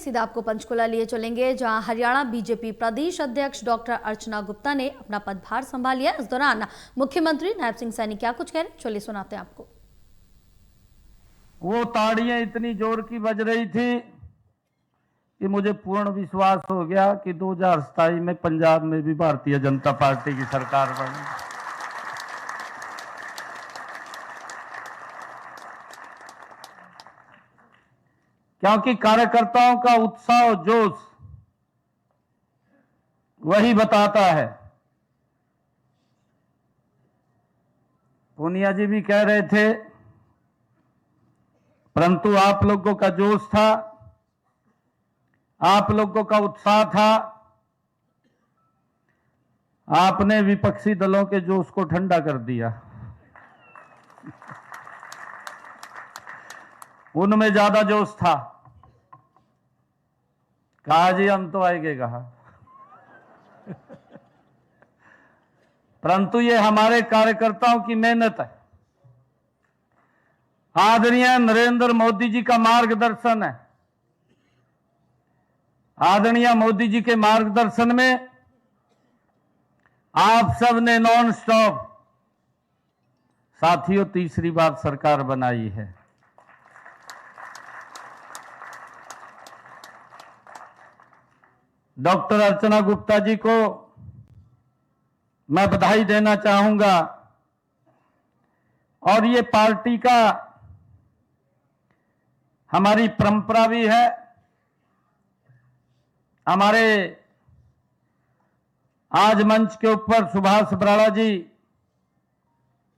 सीधा आपको पंचकुला लिए चलेंगे, जहां हरियाणा बीजेपी प्रदेश अध्यक्ष डॉक्टर अर्चना गुप्ता ने अपना पदभार संभाल लिया। इस दौरान मुख्यमंत्री नायब सिंह सैनी क्या कुछ कह रहे, चलिए सुनाते हैं आपको। वो ताड़ियां इतनी जोर की बज रही थी कि मुझे पूर्ण विश्वास हो गया कि 2027 में पंजाब में भी भारतीय जनता पार्टी की सरकार बनेगी। क्योंकि कार्यकर्ताओं का उत्साह और जोश वही बताता है। पूनिया जी भी कह रहे थे, परंतु आप लोगों का जोश था, आप लोगों का उत्साह था, आपने विपक्षी दलों के जोश को ठंडा कर दिया। उनमें ज्यादा जोश था। कहा जी हम तो आएंगे कहा। परंतु ये हमारे कार्यकर्ताओं की मेहनत है, आदरणीय नरेंद्र मोदी जी का मार्गदर्शन है। आदरणीय मोदी जी के मार्गदर्शन में आप सब ने नॉन स्टॉप, साथियों, तीसरी बार सरकार बनाई है। डॉक्टर अर्चना गुप्ता जी को मैं बधाई देना चाहूंगा। और ये पार्टी का हमारी परंपरा भी है। हमारे आज मंच के ऊपर सुभाष बराड़ा जी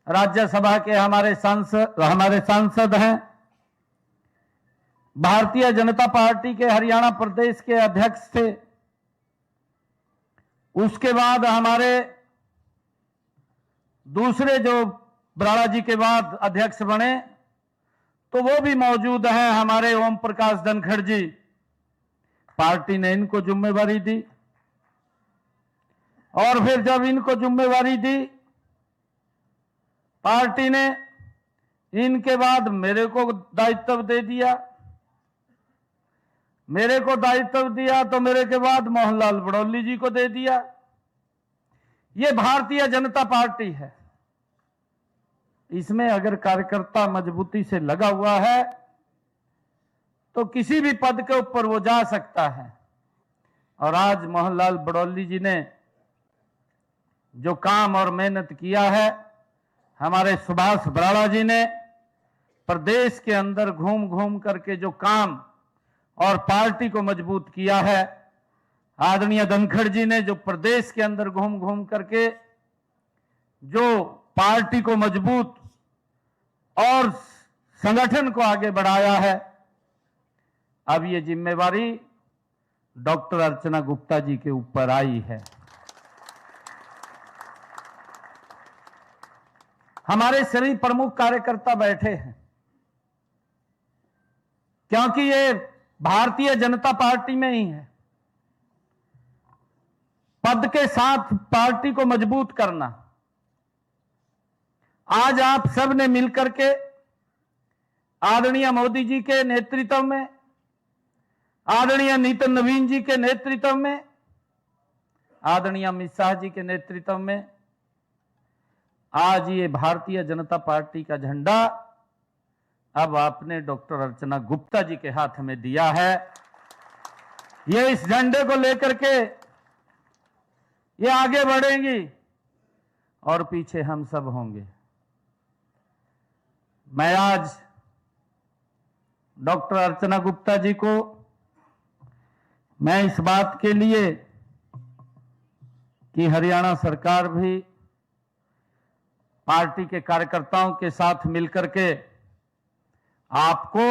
राज्यसभा के हमारे सांसद हैं। भारतीय जनता पार्टी के हरियाणा प्रदेश के अध्यक्ष थे। उसके बाद हमारे दूसरे जो बराड़ा जी के बाद अध्यक्ष बने, तो वो भी मौजूद हैं, हमारे ओम प्रकाश धनखड़ जी। पार्टी ने इनको जिम्मेवारी दी और फिर जब इनको जिम्मेवारी दी पार्टी ने, इनके बाद मेरे को दायित्व दे दिया। मेरे को दायित्व दिया तो मेरे के बाद मोहनलाल बड़ौली जी को दे दिया। ये भारतीय जनता पार्टी है। इसमें अगर कार्यकर्ता मजबूती से लगा हुआ है तो किसी भी पद के ऊपर वो जा सकता है। और आज मोहनलाल बड़ौली जी ने जो काम और मेहनत किया है, हमारे सुभाष बराड़ा जी ने प्रदेश के अंदर घूम घूम करके जो काम और पार्टी को मजबूत किया है, आदरणीय धनखड़ जी ने जो प्रदेश के अंदर घूम घूम करके जो पार्टी को मजबूत और संगठन को आगे बढ़ाया है, अब ये जिम्मेवारी डॉक्टर अर्चना गुप्ता जी के ऊपर आई है। हमारे सभी प्रमुख कार्यकर्ता बैठे हैं, क्योंकि ये भारतीय जनता पार्टी में ही है। पद के साथ पार्टी को मजबूत करना। आज आप सब ने मिलकर के आदरणीय मोदी जी के नेतृत्व में, आदरणीय नितिन नवीन जी के नेतृत्व में, आदरणीय अमित शाह जी के नेतृत्व में आज ये भारतीय जनता पार्टी का झंडा अब आपने डॉक्टर अर्चना गुप्ता जी के हाथ में दिया है। ये इस झंडे को लेकर के ये आगे बढ़ेंगी और पीछे हम सब होंगे। मैं आज डॉक्टर अर्चना गुप्ता जी को मैं इस बात के लिए कि हरियाणा सरकार भी पार्टी के कार्यकर्ताओं के साथ मिलकर के आपको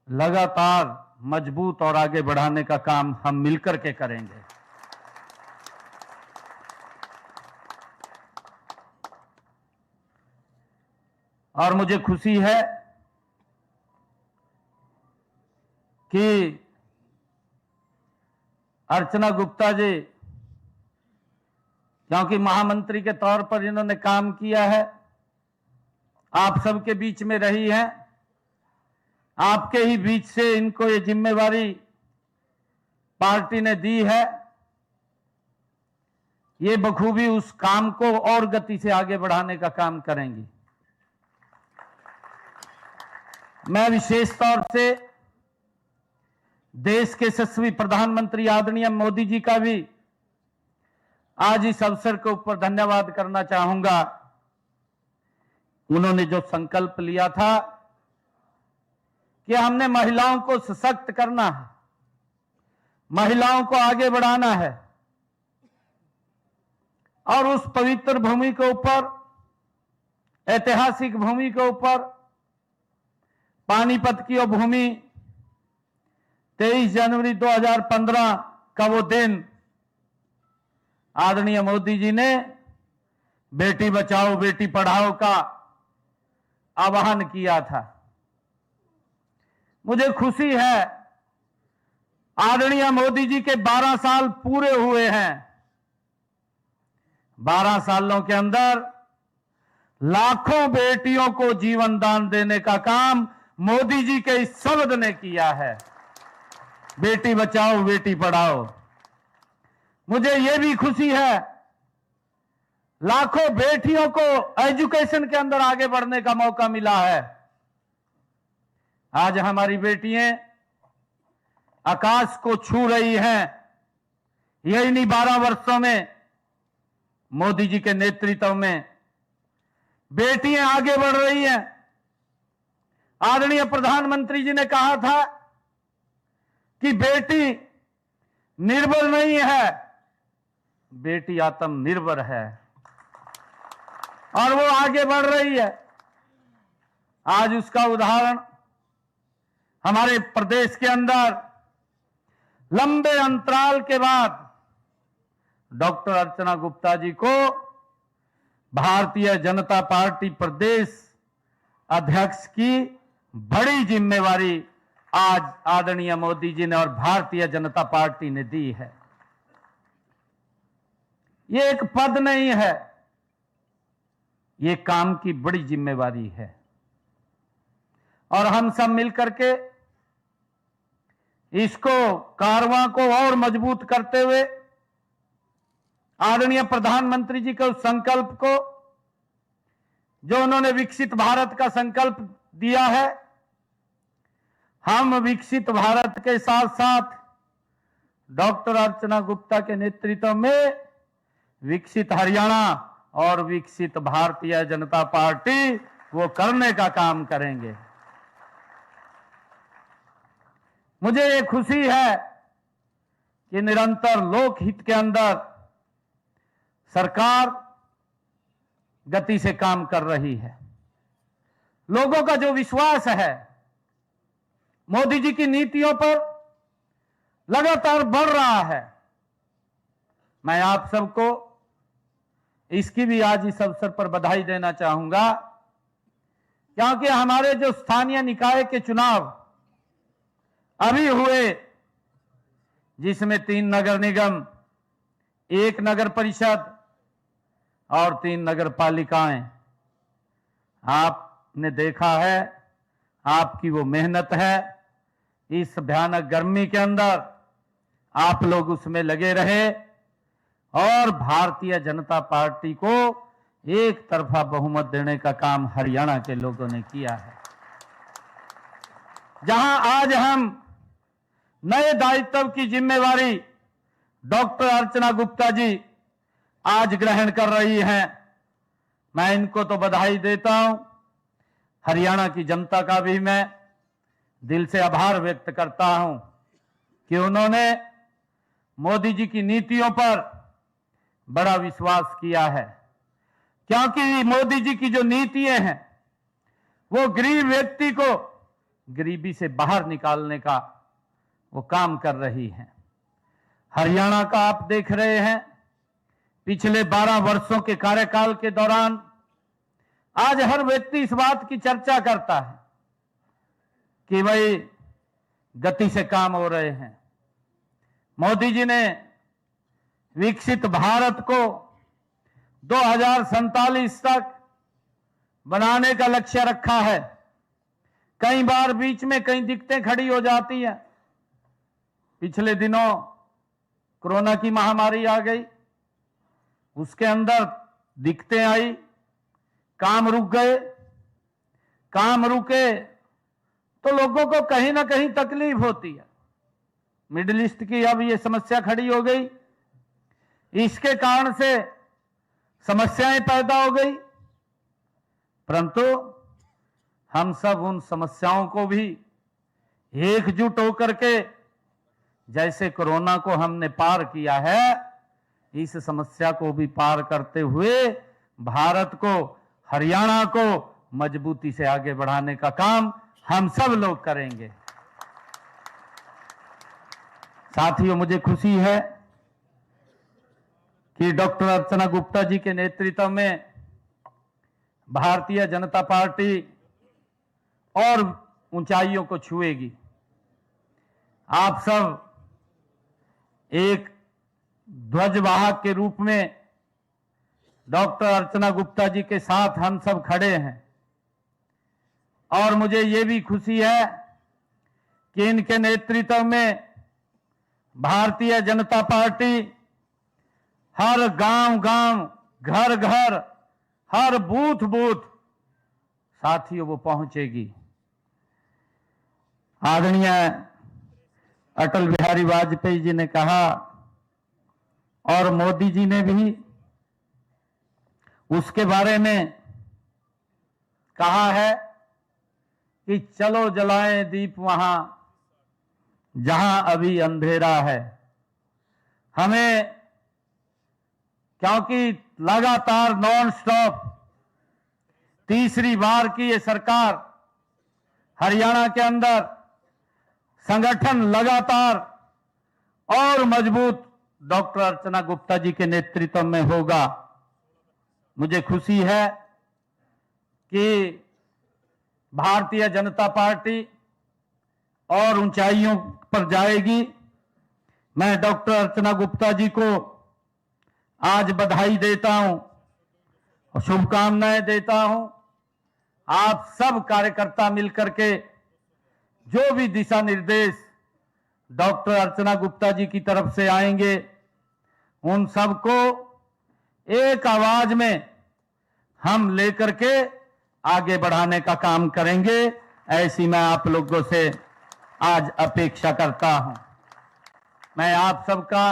लगातार मजबूत और आगे बढ़ाने का काम हम मिलकर के करेंगे। और मुझे खुशी है कि अर्चना गुप्ता जी, क्योंकि महामंत्री के तौर पर इन्होंने काम किया है, आप सबके बीच में रही हैं, आपके ही बीच से इनको ये जिम्मेवारी पार्टी ने दी है, ये बखूबी उस काम को और गति से आगे बढ़ाने का काम करेंगी। मैं विशेष तौर से देश के यशस्वी प्रधानमंत्री आदरणीय मोदी जी का भी आज इस अवसर के ऊपर धन्यवाद करना चाहूंगा। उन्होंने जो संकल्प लिया था कि हमने महिलाओं को सशक्त करना है, महिलाओं को आगे बढ़ाना है, और उस पवित्र भूमि के ऊपर, ऐतिहासिक भूमि के ऊपर, पानीपत की वो भूमि, 23 जनवरी 2015 का वो दिन, आदरणीय मोदी जी ने बेटी बचाओ बेटी पढ़ाओ का आह्वान किया था। मुझे खुशी है, आदरणीय मोदी जी के 12 साल पूरे हुए हैं। 12 सालों के अंदर लाखों बेटियों को जीवन दान देने का काम मोदी जी के इस शब्द ने किया है, बेटी बचाओ बेटी पढ़ाओ। मुझे यह भी खुशी है, लाखों बेटियों को एजुकेशन के अंदर आगे बढ़ने का मौका मिला है। आज हमारी बेटियां आकाश को छू रही हैं। यही नहीं, 12 वर्षों में मोदी जी के नेतृत्व में बेटियां आगे बढ़ रही हैं। आदरणीय प्रधानमंत्री जी ने कहा था कि बेटी निर्बल नहीं है, बेटी आत्मनिर्भर है, और वो आगे बढ़ रही है। आज उसका उदाहरण हमारे प्रदेश के अंदर लंबे अंतराल के बाद डॉक्टर अर्चना गुप्ता जी को भारतीय जनता पार्टी प्रदेश अध्यक्ष की बड़ी जिम्मेवारी आज आदरणीय मोदी जी ने और भारतीय जनता पार्टी ने दी है। ये एक पद नहीं है, ये काम की बड़ी जिम्मेवारी है, और हम सब मिलकर के इसको कारवां को और मजबूत करते हुए आदरणीय प्रधानमंत्री जी के उस संकल्प को, जो उन्होंने विकसित भारत का संकल्प दिया है, हम विकसित भारत के साथ साथ डॉक्टर अर्चना गुप्ता के नेतृत्व में विकसित हरियाणा और विकसित भारतीय जनता पार्टी वो करने का काम करेंगे। मुझे ये खुशी है कि निरंतर लोकहित के अंदर सरकार गति से काम कर रही है। लोगों का जो विश्वास है मोदी जी की नीतियों पर लगातार बढ़ रहा है। मैं आप सबको इसकी भी आज इस अवसर पर बधाई देना चाहूंगा, क्योंकि हमारे जो स्थानीय निकाय के चुनाव अभी हुए, जिसमें 3 नगर निगम, 1 नगर परिषद और 3 नगर पालिकाएं, आपने देखा है, आपकी वो मेहनत है। इस भयानक गर्मी के अंदर आप लोग उसमें लगे रहे और भारतीय जनता पार्टी को एक तरफा बहुमत देने का काम हरियाणा के लोगों ने किया है। जहां आज हम नए दायित्व की जिम्मेवारी डॉक्टर अर्चना गुप्ता जी आज ग्रहण कर रही हैं, मैं इनको तो बधाई देता हूं। हरियाणा की जनता का भी मैं दिल से आभार व्यक्त करता हूं कि उन्होंने मोदी जी की नीतियों पर बड़ा विश्वास किया है, क्योंकि मोदी जी की जो नीतियां हैं वो गरीब व्यक्ति को गरीबी से बाहर निकालने का वो काम कर रही हैं। हरियाणा का आप देख रहे हैं, पिछले 12 वर्षों के कार्यकाल के दौरान आज हर व्यक्ति इस बात की चर्चा करता है कि भाई गति से काम हो रहे हैं। मोदी जी ने विकसित भारत को 2047 तक बनाने का लक्ष्य रखा है। कई बार बीच में कई दिक्कतें खड़ी हो जाती हैं, पिछले दिनों कोरोना की महामारी आ गई, उसके अंदर दिक्कतें आई, काम रुक गए। काम रुके तो लोगों को कहीं ना कहीं तकलीफ होती है। मिडिल ईस्ट की अब ये समस्या खड़ी हो गई, इसके कारण से समस्याएं पैदा हो गई, परंतु हम सब उन समस्याओं को भी एकजुट होकर के जैसे कोरोना को हमने पार किया है, इस समस्या को भी पार करते हुए भारत को, हरियाणा को मजबूती से आगे बढ़ाने का काम हम सब लोग करेंगे। साथियों, मुझे खुशी है कि डॉक्टर अर्चना गुप्ता जी के नेतृत्व में भारतीय जनता पार्टी और ऊंचाइयों को छुएगी। आप सब एक ध्वजवाहक के रूप में डॉक्टर अर्चना गुप्ता जी के साथ हम सब खड़े हैं, और मुझे ये भी खुशी है कि इनके नेतृत्व में भारतीय जनता पार्टी हर गांव-गांव, घर-घर, हर बूथ-बूथ साथियों वो पहुंचेगी। आदरणीय अटल बिहारी वाजपेयी जी ने कहा, और मोदी जी ने भी उसके बारे में कहा है कि चलो जलाएं दीप वहां जहां अभी अंधेरा है। हमें, क्योंकि लगातार नॉन स्टॉप तीसरी बार की ये सरकार हरियाणा के अंदर संगठन लगातार और मजबूत डॉक्टर अर्चना गुप्ता जी के नेतृत्व में होगा। मुझे खुशी है कि भारतीय जनता पार्टी और ऊंचाइयों पर जाएगी। मैं डॉक्टर अर्चना गुप्ता जी को आज बधाई देता हूं और शुभकामनाएं देता हूं। आप सब कार्यकर्ता मिलकर के जो भी दिशा निर्देश डॉक्टर अर्चना गुप्ता जी की तरफ से आएंगे, उन सबको एक आवाज में हम लेकर के आगे बढ़ाने का काम करेंगे, ऐसी मैं आप लोगों से आज अपेक्षा करता हूं। मैं आप सबका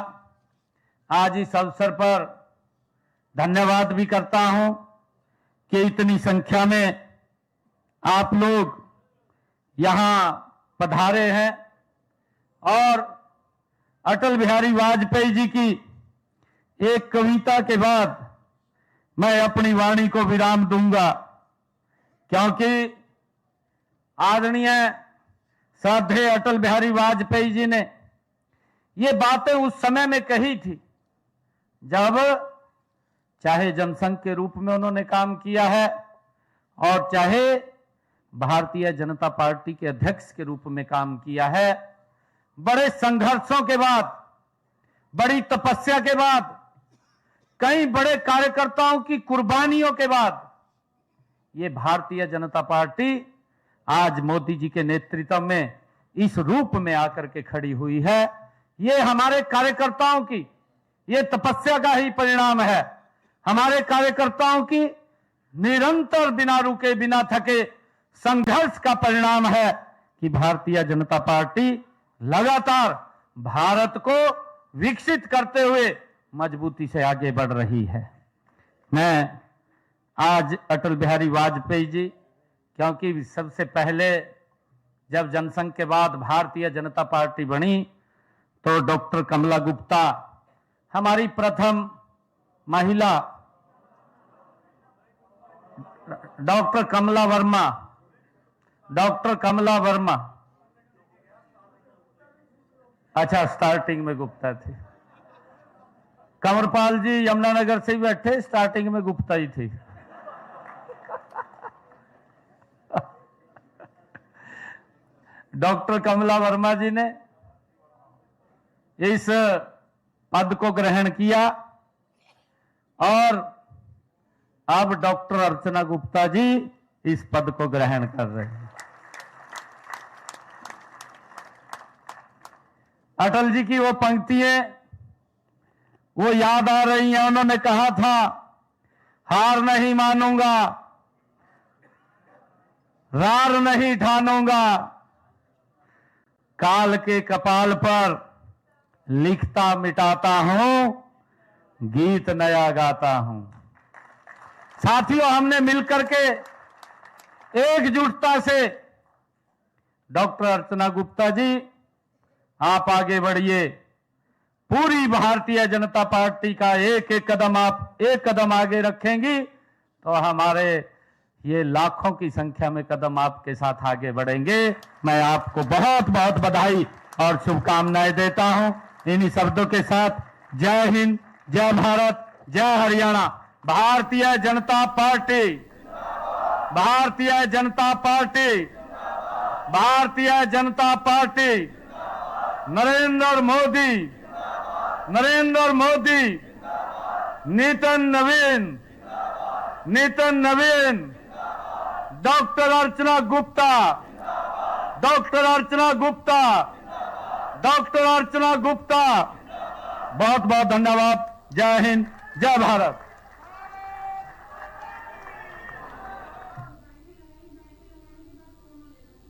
आज इस अवसर पर धन्यवाद भी करता हूं कि इतनी संख्या में आप लोग यहां पधारे हैं और अटल बिहारी वाजपेयी जी की एक कविता के बाद मैं अपनी वाणी को विराम दूंगा, क्योंकि आदरणीय श्रद्धेय अटल बिहारी वाजपेयी जी ने ये बातें उस समय में कही थी जब चाहे जनसंघ के रूप में उन्होंने काम किया है और चाहे भारतीय जनता पार्टी के अध्यक्ष के रूप में काम किया है। बड़े संघर्षों के बाद, बड़ी तपस्या के बाद, कई बड़े कार्यकर्ताओं की कुर्बानियों के बाद ये भारतीय जनता पार्टी आज मोदी जी के नेतृत्व में इस रूप में आकर के खड़ी हुई है। ये हमारे कार्यकर्ताओं की ये तपस्या का ही परिणाम है, हमारे कार्यकर्ताओं की निरंतर बिना रुके बिना थके संघर्ष का परिणाम है कि भारतीय जनता पार्टी लगातार भारत को विकसित करते हुए मजबूती से आगे बढ़ रही है। मैं आज अटल बिहारी वाजपेयी जी, क्योंकि सबसे पहले जब जनसंघ के बाद भारतीय जनता पार्टी बनी तो डॉक्टर कमला गुप्ता हमारी प्रथम महिला, डॉक्टर कमला वर्मा, अच्छा स्टार्टिंग में गुप्ता थी। कंवरपाल जी यमुनानगर से भी बैठे, स्टार्टिंग में गुप्ता ही थी। डॉक्टर कमला वर्मा जी ने इस पद को ग्रहण किया और अब डॉक्टर अर्चना गुप्ता जी इस पद को ग्रहण कर रहे हैं। अटल जी की वो पंक्तियां वो याद आ रही हैं। उन्होंने कहा था, हार नहीं मानूंगा, रार नहीं ठानूंगा, काल के कपाल पर लिखता मिटाता हूं, गीत नया गाता हूं। साथियों, हमने मिलकर के एकजुटता से, डॉक्टर अर्चना गुप्ता जी आप आगे बढ़िए, पूरी भारतीय जनता पार्टी का एक कदम आगे रखेंगी तो हमारे ये लाखों की संख्या में कदम आपके साथ आगे बढ़ेंगे। मैं आपको बहुत बहुत बधाई और शुभकामनाएं देता हूं। इन्हीं शब्दों के साथ जय हिंद, जय भारत, जय Haryana. Bharatiya Janata party, Bharatiya Janata party, Bharatiya Janata party, Narendra Modi, Narendra Modi, Nitin नवीन, नितिन नवीन, डॉक्टर अर्चना गुप्ता, डॉक्टर अर्चना गुप्ता, डॉक्टर अर्चना गुप्ता। बहुत बहुत धन्यवाद। जय हिंद, जय भारत।